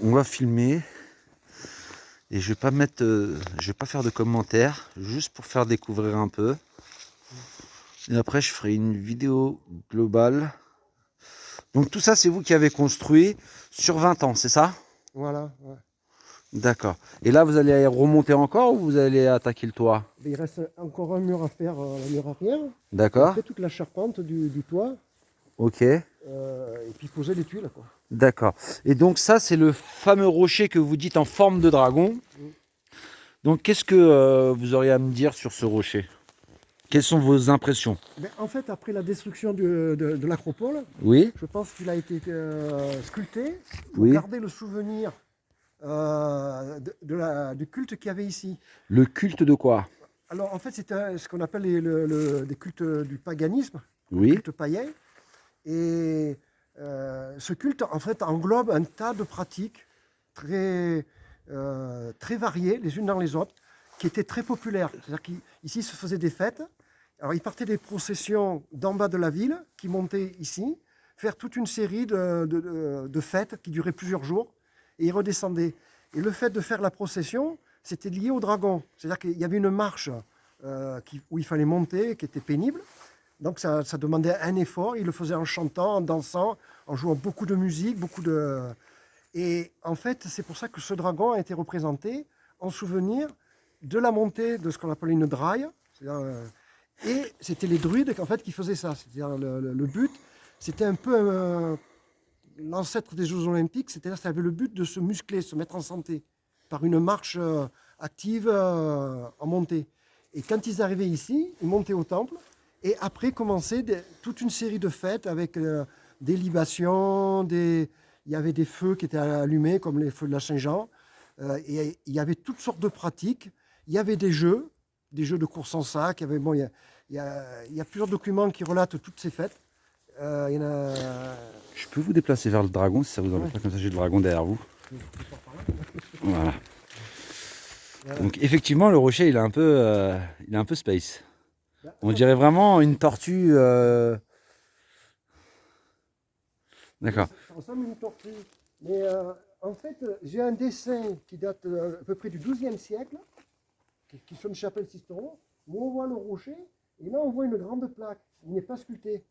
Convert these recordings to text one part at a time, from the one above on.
On va filmer et je vais pas mettre, je vais pas faire de commentaires, juste pour faire découvrir un peu. Et après, je ferai une vidéo globale. Donc tout ça, c'est vous qui avez construit sur 20 ans, c'est ça? Voilà. Ouais. D'accord. Et là, vous allez remonter encore ou vous allez attaquer le toit? Il reste encore un mur à faire, le mur arrière. Et D'accord. après, toute la charpente du toit. Ok. Et puis poser les tuiles, quoi. D'accord. Et donc ça, c'est le fameux rocher que vous dites en forme de dragon. Mm. Donc qu'est-ce que vous auriez à me dire sur ce rocher? Quelles sont vos impressions? Mais en fait, après la destruction de l'acropole, Oui, je pense qu'il a été sculpté pour oui. garder le souvenir du culte qu'il y avait ici. Le culte de quoi? Alors, en fait, c'était ce qu'on appelle des cultes du paganisme, le Oui, culte païen. Et ce culte, en fait, englobe un tas de pratiques très variées, les unes dans les autres, qui étaient très populaires. C'est-à-dire qu'ici se faisaient des fêtes. Alors, ils partaient des processions d'en bas de la ville, qui montaient ici, faire toute une série de fêtes qui duraient plusieurs jours, et ils redescendaient. Et le fait de faire la procession, c'était lié au dragon. C'est-à-dire qu'il y avait une marche où il fallait monter, qui était pénible. Donc ça demandait un effort. Il le faisait en chantant, en dansant, en jouant beaucoup de musique, Et en fait, c'est pour ça que ce dragon a été représenté en souvenir de la montée de ce qu'on appelait une draille. Et c'était les druides en fait, qui faisaient ça. C'est-à-dire le but, c'était un peu l'ancêtre des Jeux Olympiques, c'est-à-dire que ça avait le but de se muscler, se mettre en santé par une marche active en montée. Et quand ils arrivaient ici, ils montaient au temple et après commençait toute une série de fêtes avec des libations, il y avait des feux qui étaient allumés comme les feux de la Saint-Jean. Et il y avait toutes sortes de pratiques. Il y avait des jeux de course en sac. Il y a plusieurs documents qui relatent toutes ces fêtes. Il y en a. je peux vous déplacer vers le dragon si ça vous embête Ouais. pas, comme ça j'ai le dragon derrière vous. Voilà. Voilà. Donc effectivement, le rocher, il est un peu space. Bah, On dirait vraiment une tortue. oui, D'accord. ça ressemble à une tortue. Mais en fait, j'ai un dessin qui date à peu près du XIIe siècle, qui sonne Chapelle Sisteron, où on voit le rocher, et là on voit une grande plaque. Il n'est pas sculpté.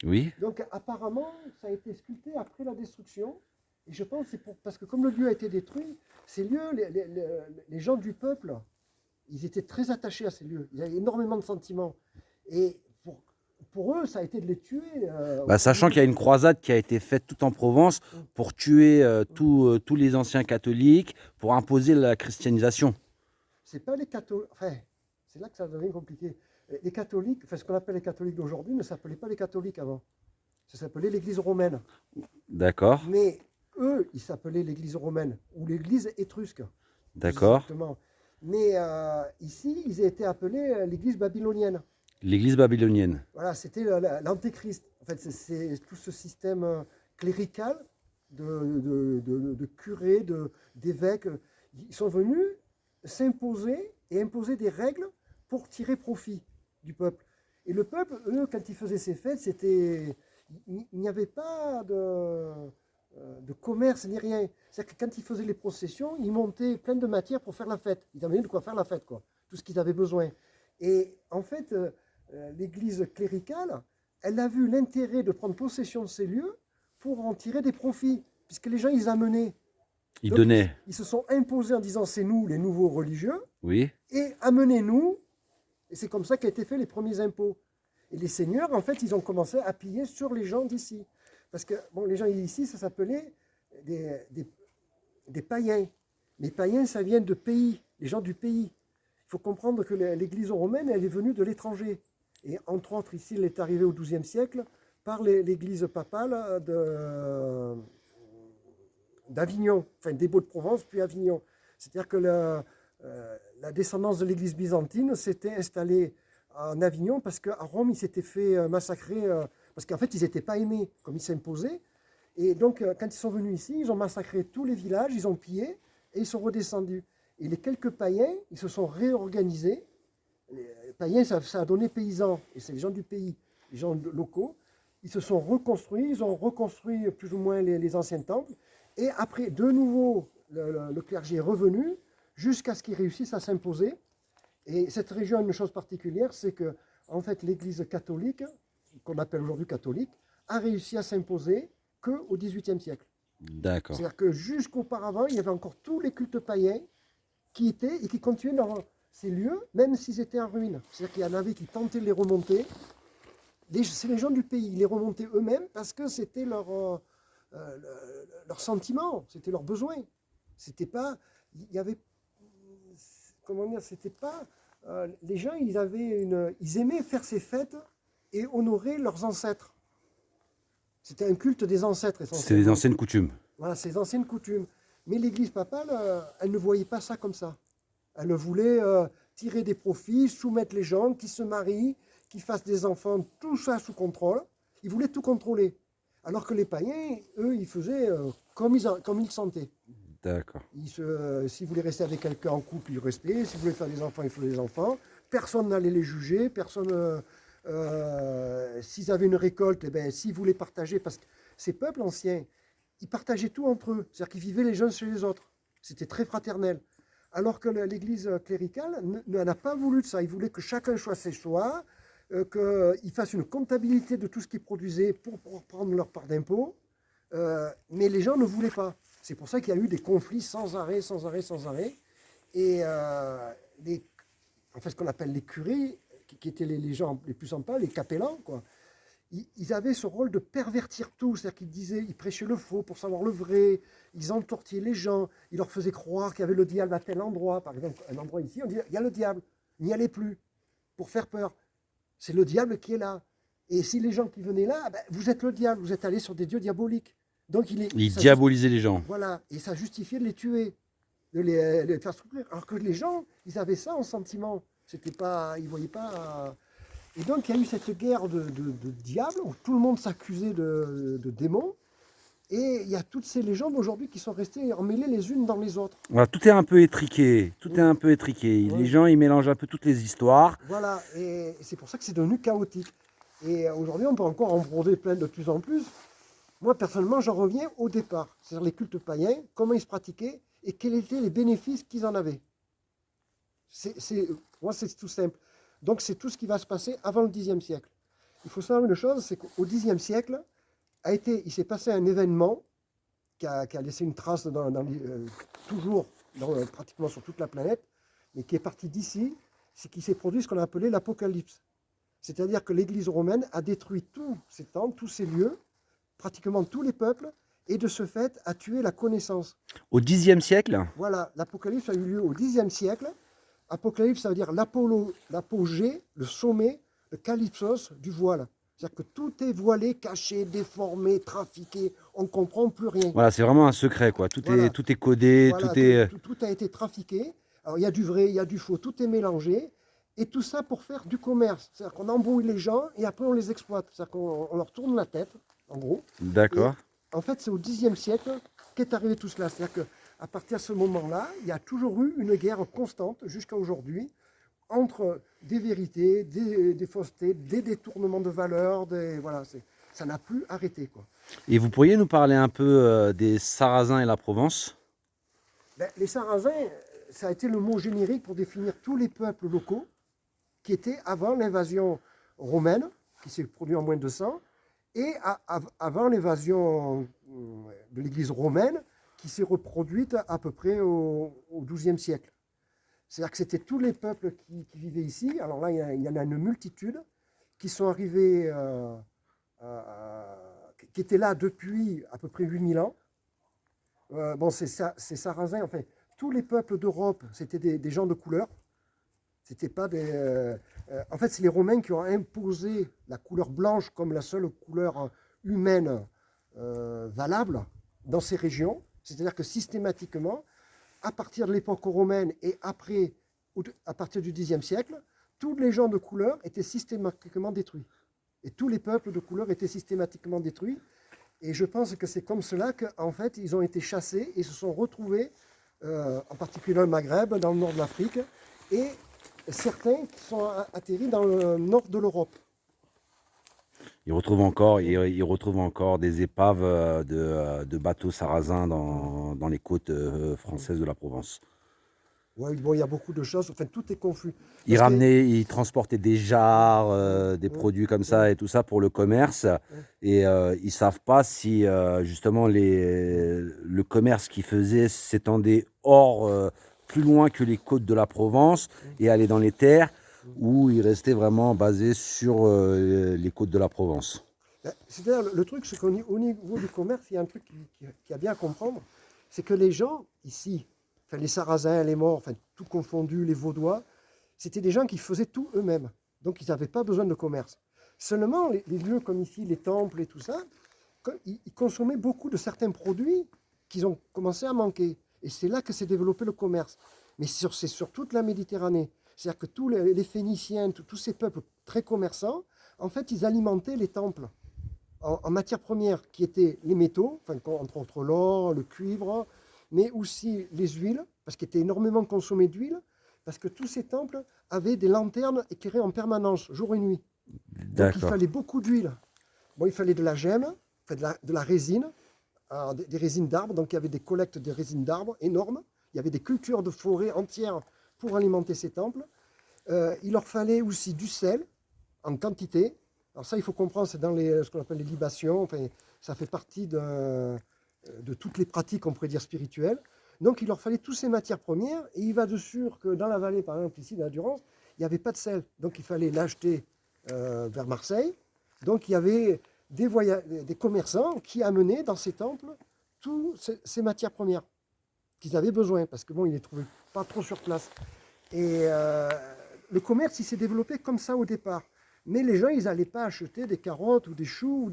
Oui. Donc apparemment, ça a été sculpté après la destruction. Et je pense que parce que comme le lieu a été détruit, ces lieux, les gens du peuple, ils étaient très attachés à ces lieux. Il y a énormément de sentiments. Et pour eux, ça a été de les tuer. Bah, sachant qu'il y a une croisade qui a été faite tout en Provence pour tuer tous les anciens catholiques, pour imposer la christianisation. C'est pas les catholiques. Enfin, c'est là que ça devient compliqué. Les catholiques, enfin, ce qu'on appelle les catholiques d'aujourd'hui, ne s'appelait pas les catholiques avant. Ça s'appelait l'Église romaine. D'accord. Mais eux, ils s'appelaient l'Église romaine ou l'Église étrusque, plus D'accord. exactement. Mais ici, ils étaient appelés l'Église babylonienne. L'église babylonienne. Voilà, c'était l'antéchrist. En fait, c'est tout ce système clérical de curés, d'évêques. Ils sont venus s'imposer et imposer des règles pour tirer profit du peuple. Et le peuple, eux, quand ils faisaient ces fêtes, il n'y avait pas de commerce ni rien. C'est-à-dire que quand ils faisaient les processions, ils montaient plein de matières pour faire la fête. Ils avaient de quoi faire la fête, quoi. Tout ce qu'ils avaient besoin. Et en fait, l'église cléricale, elle a vu l'intérêt de prendre possession de ces lieux pour en tirer des profits, puisque les gens, ils amenaient. Il Donc, donnait. ils se sont imposés en disant c'est nous les nouveaux religieux, Oui. et amenez-nous. Et c'est comme ça qu'a été fait les premiers impôts. Et les seigneurs, en fait, ils ont commencé à piller sur les gens d'ici. Parce que, bon, les gens ici, ça s'appelait des païens. Les païens, ça vient de pays, les gens du pays. Il faut comprendre que l'église romaine, elle est venue de l'étranger. Et entre autres, ici, elle est arrivée au XIIe siècle par l'église papale d'Avignon, enfin des Baux-de-Provence, puis Avignon. C'est-à-dire que la descendance de l'église byzantine s'était installée en Avignon parce qu'à Rome, ils s'étaient fait massacrer, parce qu'en fait, ils n'étaient pas aimés, comme ils s'imposaient. Et donc, quand ils sont venus ici, ils ont massacré tous les villages, ils ont pillé, et ils sont redescendus. Et les quelques païens, ils se sont réorganisés. Les païens, ça a donné paysans, et c'est les gens du pays, les gens locaux. Ils se sont reconstruits, ils ont reconstruit plus ou moins les anciens temples, Et après, de nouveau, le clergé est revenu jusqu'à ce qu'il réussisse à s'imposer. Et cette région a une chose particulière, c'est que en fait, l'Église catholique, qu'on appelle aujourd'hui catholique, a réussi à s'imposer qu'au XVIIIe siècle. D'accord. C'est-à-dire que jusqu'auparavant, il y avait encore tous les cultes païens qui étaient et qui continuaient dans ces lieux, même s'ils étaient en ruine. C'est-à-dire qu'il y en avait qui tentaient de les remonter. C'est les gens du pays, ils les remontaient eux-mêmes parce que c'était leur sentiment, c'était leur besoin. C'était pas, il y avait, comment dire, c'était pas, les gens, ils aimaient faire ces fêtes et honorer leurs ancêtres. C'était un culte des ancêtres C'était essentiellement. des anciennes coutumes. Voilà, ces anciennes coutumes. Mais l'Église papale, elle ne voyait pas ça comme ça. Elle voulait tirer des profits, soumettre les gens, qui se marient, qui fassent des enfants, tout ça sous contrôle. Ils voulaient tout contrôler. Alors que les païens, eux, ils faisaient comme ils sentaient. D'accord. S'ils voulaient rester avec quelqu'un en couple, ils restaient. S'ils voulaient faire des enfants, ils faisaient des enfants. Personne n'allait les juger. S'ils avaient une récolte, eh ben, s'ils voulaient partager, parce que ces peuples anciens, ils partageaient tout entre eux. C'est-à-dire qu'ils vivaient les uns chez les autres. C'était très fraternel. Alors que l'Église cléricale n'a pas voulu de ça. Ils voulaient que chacun soit chez soi, qu'ils fassent une comptabilité de tout ce qu'ils produisaient pour prendre leur part d'impôt. Mais les gens ne voulaient pas. C'est pour ça qu'il y a eu des conflits sans arrêt, sans arrêt, sans arrêt. Et en fait, ce qu'on appelle les curés, qui étaient les gens les plus sympas, les capellans, quoi, ils avaient ce rôle de pervertir tout. C'est-à-dire qu'ils disaient, ils prêchaient le faux pour savoir le vrai, ils entortillaient les gens, ils leur faisaient croire qu'il y avait le diable à tel endroit. Par exemple, un endroit ici, on dit, il y a le diable, n'y allez plus, pour faire peur. C'est le diable qui est là. Et si les gens qui venaient là, ben, vous êtes le diable, vous êtes allés sur des dieux diaboliques. Donc Il diabolisait les gens. Voilà, et ça justifiait de les tuer, de les faire souffrir. Alors que les gens, ils avaient ça en sentiment. C'était pas, ils voyaient pas. Et donc il y a eu cette guerre de diables où tout le monde s'accusait de démons. Et il y a toutes ces légendes aujourd'hui qui sont restées emmêlées les unes dans les autres. Voilà, tout est un peu étriqué. Tout est un peu étriqué. Ouais. Les gens, ils mélangent un peu toutes les histoires. Voilà, et c'est pour ça que c'est devenu chaotique. Et aujourd'hui, on peut encore en broder plein de plus en plus. Moi, personnellement, j'en reviens au départ. C'est-à-dire les cultes païens, comment ils se pratiquaient et quels étaient les bénéfices qu'ils en avaient. Moi, c'est tout simple. Donc, c'est tout ce qui va se passer avant le Xe siècle. Il faut savoir une chose, c'est qu'au Xe siècle, il s'est passé un événement qui a laissé une trace toujours pratiquement sur toute la planète, mais qui est parti d'ici, c'est qu'il s'est produit ce qu'on a appelé l'Apocalypse. C'est-à-dire que l'Église romaine a détruit tous ces temples, tous ces lieux, pratiquement tous les peuples, et de ce fait a tué la connaissance. Au Xe siècle? Voilà, l'Apocalypse a eu lieu au Xe siècle. Apocalypse, ça veut dire l'apogée, le sommet, le calypsos du voile. C'est-à-dire que tout est voilé, caché, déformé, trafiqué, on ne comprend plus rien. Voilà, c'est vraiment un secret, quoi. Tout Voilà. est codé, Voilà, tout est... tout a été trafiqué. Alors, il y a du vrai, il y a du faux, tout est mélangé. Et tout ça pour faire du commerce. C'est-à-dire qu'on embrouille les gens et après on les exploite. C'est-à-dire qu'on leur tourne la tête, en gros. D'accord. En fait, c'est au Xe siècle qu'est arrivé tout cela. C'est-à-dire qu'à partir de ce moment-là, il y a toujours eu une guerre constante jusqu'à aujourd'hui entre des vérités, des faussetés, des détournements de valeurs. Voilà, ça n'a plus arrêté, quoi. Et vous pourriez nous parler un peu des Sarrasins et la Provence? Ben, les Sarrasins, ça a été le mot générique pour définir tous les peuples locaux qui étaient avant l'invasion romaine, qui s'est produite en moins de 200, et avant l'invasion de l'Église romaine, qui s'est reproduite à peu près au XIIe siècle. C'est-à-dire que c'était tous les peuples qui vivaient ici. Alors là, il y en a une multitude qui sont arrivés, qui étaient là depuis à peu près 8000 ans. Bon, ces Sarrasins, enfin, tous les peuples d'Europe, c'était des gens de couleur. C'était pas en fait, c'est les Romains qui ont imposé la couleur blanche comme la seule couleur humaine valable dans ces régions. C'est-à-dire que systématiquement, à partir de l'époque romaine et après, à partir du Xe siècle, tous les gens de couleur étaient systématiquement détruits. Et tous les peuples de couleur étaient systématiquement détruits. Et je pense que c'est comme cela qu'en fait, ils ont été chassés et se sont retrouvés, en particulier dans le Maghreb, dans le nord de l'Afrique, et certains qui sont atterris dans le nord de l'Europe. Ils retrouvent encore des épaves de bateaux sarrasins dans les côtes françaises de la Provence. Ouais, bon, il y a beaucoup de choses, enfin tout est confus. Ils Parce que, ils transportaient des jarres, des hum, produits comme hum, ça et tout ça pour le commerce. hum, Et ils savent pas si justement le commerce qu'ils faisaient s'étendait hors, plus loin que les côtes de la Provence hum, et aller dans les terres, hum. ou ils restaient vraiment basés sur les côtes de la Provence. Ben, c'est-à-dire, le truc, c'est qu'au niveau du commerce, il y a un truc qui a bien à comprendre, c'est que les gens ici, enfin les Sarrasins, les Morts, enfin tout confondu, les Vaudois, c'était des gens qui faisaient tout eux-mêmes. Donc ils n'avaient pas besoin de commerce. Seulement, les lieux comme ici, les temples et tout ça, ils consommaient beaucoup de certains produits qu'ils ont commencé à manquer. Et c'est là que s'est développé le commerce. Mais c'est sur toute la Méditerranée. C'est-à-dire que tous les Phéniciens, tous ces peuples très commerçants, en fait, ils alimentaient les temples en matières premières qui étaient les métaux, enfin, entre autres l'or, le cuivre, mais aussi les huiles, parce qu'il était énormément consommé d'huile, parce que tous ces temples avaient des lanternes éclairées en permanence, jour et nuit. Donc il D'accord. fallait beaucoup d'huile. Bon, il fallait de la gemme, enfin, de la résine, des résines d'arbres, donc il y avait des collectes de résines d'arbres énormes, il y avait des cultures de forêt entières pour alimenter ces temples. Il leur fallait aussi du sel en quantité. Alors ça, il faut comprendre, c'est dans ce qu'on appelle les libations, enfin, ça fait partie de toutes les pratiques, on pourrait dire, spirituelles. Donc il leur fallait toutes ces matières premières, et il va de sûr que dans la vallée, par exemple, ici, de la Durance, il n'y avait pas de sel. Donc il fallait l'acheter vers Marseille. Donc il y avait des commerçants qui amenaient dans ces temples toutes ces matières premières qu'ils avaient besoin, parce que bon, ils ne les trouvaient pas trop sur place. Et le commerce, il s'est développé comme ça au départ. Mais les gens, ils n'allaient pas acheter des carottes ou des choux ou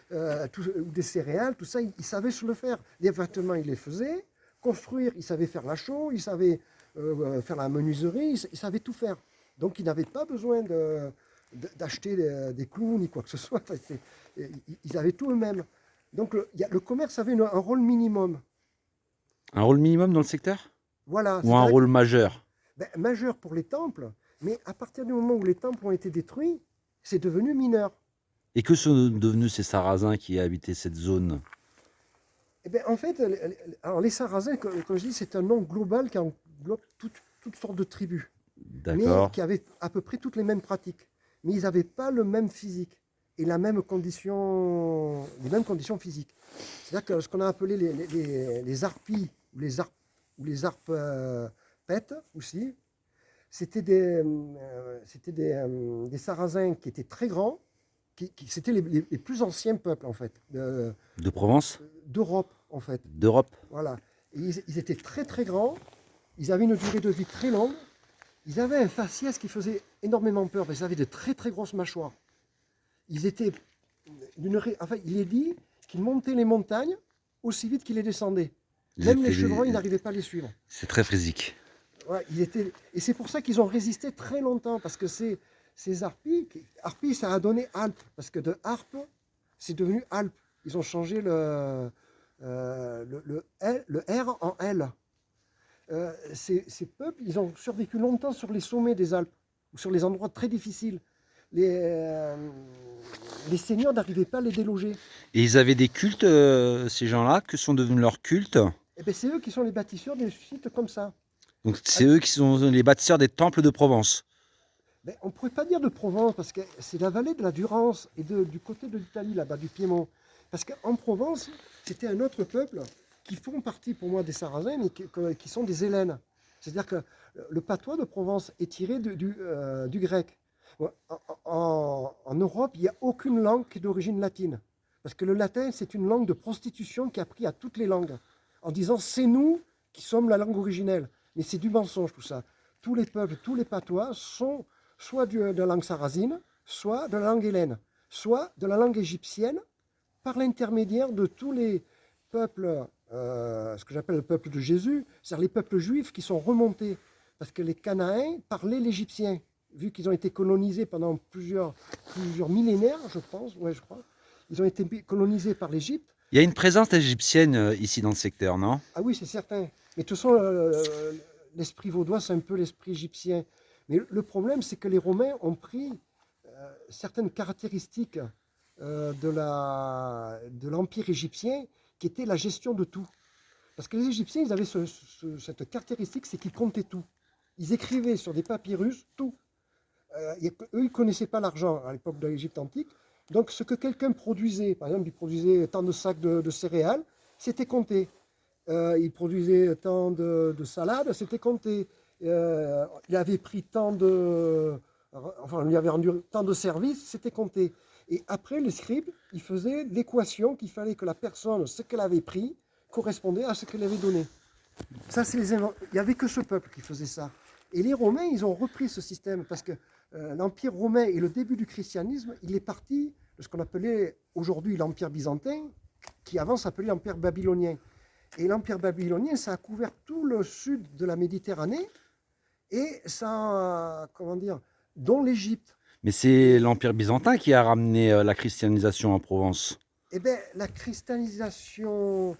des céréales, tout ça, ils savaient se le faire. Les vêtements, ils les faisaient. Construire, ils savaient faire la chaux, ils savaient faire la menuiserie, ils savaient tout faire. Donc, ils n'avaient pas besoin d'acheter des clous ni quoi que ce soit. Enfin, ils avaient tout eux-mêmes. Donc, le commerce avait un rôle minimum. Un rôle minimum dans le secteur? Voilà, Ou un c'est-à-dire rôle majeur? majeur pour les temples, mais à partir du moment où les temples ont été détruits, c'est devenu mineur. Et que sont devenus ces Sarrasins qui habitaient cette zone? Et bien, en fait, alors les Sarrasins, comme je dis, c'est un nom global qui englobe toutes sortes de tribus, mais D'accord. qui avaient à peu près toutes les mêmes pratiques. Mais ils n'avaient pas le même physique et les mêmes conditions physiques. C'est-à-dire que ce qu'on a appelé les harpies ou les arpètes aussi, c'était des Sarrasins qui étaient très grands, c'était les plus anciens peuples, en fait, De Provence? d'Europe, en fait. D'Europe? Voilà. Et ils étaient très, très grands, ils avaient une durée de vie très longue, ils avaient un faciès qui faisait énormément peur, parce qu'ils avaient de très, très grosses mâchoires. Ils étaient enfin, il est dit qu'ils montaient les montagnes aussi vite qu'ils les descendaient. Ils Même les étaient chevreuils n'arrivaient pas à les suivre. C'est très physique. Ouais, et c'est pour ça qu'ils ont résisté très longtemps, parce que ces harpies, ça a donné Alpes, parce que de harpe, c'est devenu Alpes. Ils ont changé le R en L. Ces peuples, ils ont survécu longtemps sur les sommets des Alpes, ou sur les endroits très difficiles. Les seigneurs n'arrivaient pas à les déloger. Et ils avaient des cultes, ces gens-là? Que sont devenus leurs cultes? Et bien, c'est eux qui sont les bâtisseurs des sites comme ça. Donc c'est eux qui sont les bâtisseurs des temples de Provence. Ben, on ne pourrait pas dire de Provence, parce que c'est la vallée de la Durance et du côté de l'Italie, là-bas, du Piémont. Parce qu'en Provence, c'était un autre peuple qui font partie pour moi des Sarrasins, mais qui sont des Hellènes. C'est-à-dire que le patois de Provence est tiré du grec. En Europe, il n'y a aucune langue qui est d'origine latine. Parce que le latin, c'est une langue de prostitution qui a pris à toutes les langues, en disant c'est nous qui sommes la langue originelle. Mais c'est du mensonge tout ça. Tous les peuples, tous les patois sont soit de la langue sarrasine, soit de la langue hellène, soit de la langue égyptienne, par l'intermédiaire de tous les peuples, ce que j'appelle le peuple de Jésus, c'est-à-dire les peuples juifs qui sont remontés, parce que les Cananéens parlaient l'égyptien, vu qu'ils ont été colonisés pendant plusieurs millénaires, je pense, ouais, je crois. Ils ont été colonisés par l'Égypte. Il y a une présence égyptienne ici dans le secteur, non? Ah oui, c'est certain. Mais de toute façon, l'esprit vaudois, c'est un peu l'esprit égyptien. Mais le problème, c'est que les Romains ont pris certaines caractéristiques de l'Empire égyptien, qui était la gestion de tout. Parce que les Égyptiens, ils avaient cette caractéristique, c'est qu'ils comptaient tout. Ils écrivaient sur des papyrus tout. Eux, ils ne connaissaient pas l'argent à l'époque de l'Égypte antique. Donc, ce que quelqu'un produisait, par exemple, il produisait tant de sacs de céréales, c'était compté. Il produisait tant de salades, c'était compté. Il avait pris tant de. Enfin, on lui avait rendu tant de services, c'était compté. Et après, les scribes, ils faisaient l'équation qu'il fallait que la personne, ce qu'elle avait pris, correspondait à ce qu'elle avait donné. Ça, il n'y avait que ce peuple qui faisait ça. Et les Romains, ils ont repris ce système parce que l'Empire romain et le début du christianisme, il est parti de ce qu'on appelait aujourd'hui l'Empire byzantin, qui avant s'appelait l'Empire babylonien. Et l'Empire babylonien, ça a couvert tout le sud de la Méditerranée et ça, comment dire, dont l'Égypte. Mais c'est l'Empire byzantin qui a ramené la christianisation en Provence. Eh bien, la christianisation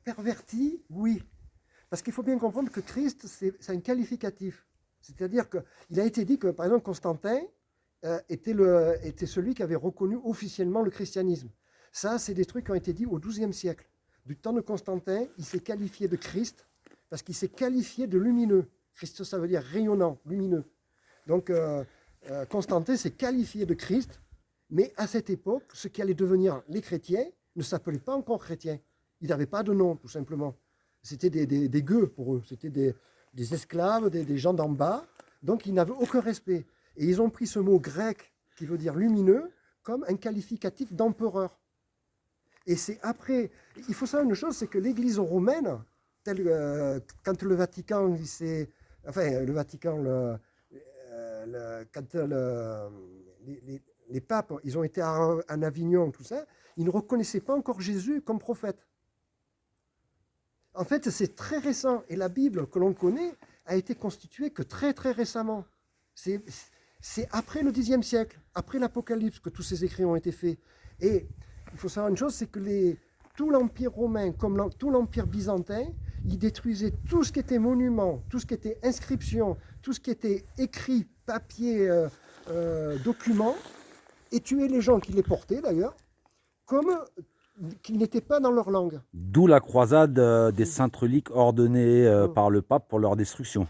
pervertie, oui. Parce qu'il faut bien comprendre que Christ, c'est un qualificatif. C'est-à-dire qu'il a été dit que, par exemple, Constantin était celui qui avait reconnu officiellement le christianisme. Ça, c'est des trucs qui ont été dits au XIIe siècle. Du temps de Constantin, il s'est qualifié de Christ parce qu'il s'est qualifié de lumineux. Christ, ça veut dire rayonnant, lumineux. Donc, Constantin s'est qualifié de Christ, mais à cette époque, ceux qui allaient devenir les chrétiens ne s'appelaient pas encore chrétiens. Ils n'avaient pas de nom, tout simplement. C'était des gueux pour eux, c'était des esclaves, des gens d'en bas, donc ils n'avaient aucun respect. Et ils ont pris ce mot grec qui veut dire lumineux comme un qualificatif d'empereur. Et c'est après, il faut savoir une chose, c'est que l'Église romaine, quand le Vatican, le Vatican, quand les papes, ils ont été en Avignon, tout ça, ils ne reconnaissaient pas encore Jésus comme prophète. En fait, c'est très récent. Et la Bible que l'on connaît a été constituée que très, très récemment. C'est après le Xe siècle, après l'Apocalypse, que tous ces écrits ont été faits. Et il faut savoir une chose, c'est que tout l'Empire romain, comme tout l'Empire byzantin, ils détruisaient tout ce qui était monument, tout ce qui était inscription, tout ce qui était écrit, papier, document, et tuaient les gens qui les portaient d'ailleurs, comme qu'ils n'étaient pas dans leur langue. D'où la croisade des saintes reliques ordonnées par le pape pour leur destruction.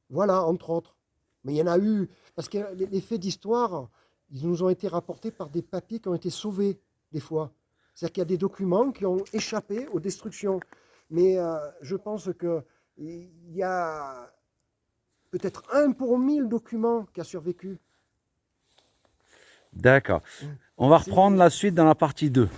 Voilà, entre autres. Mais il y en a eu, parce que les faits d'histoire, ils nous ont été rapportés par des papiers qui ont été sauvés, des fois. C'est-à-dire qu'il y a des documents qui ont échappé aux destructions. Mais je pense qu'il y a peut-être 1 pour 1000 documents qui a survécu. D'accord. On va reprendre la suite dans la partie 2.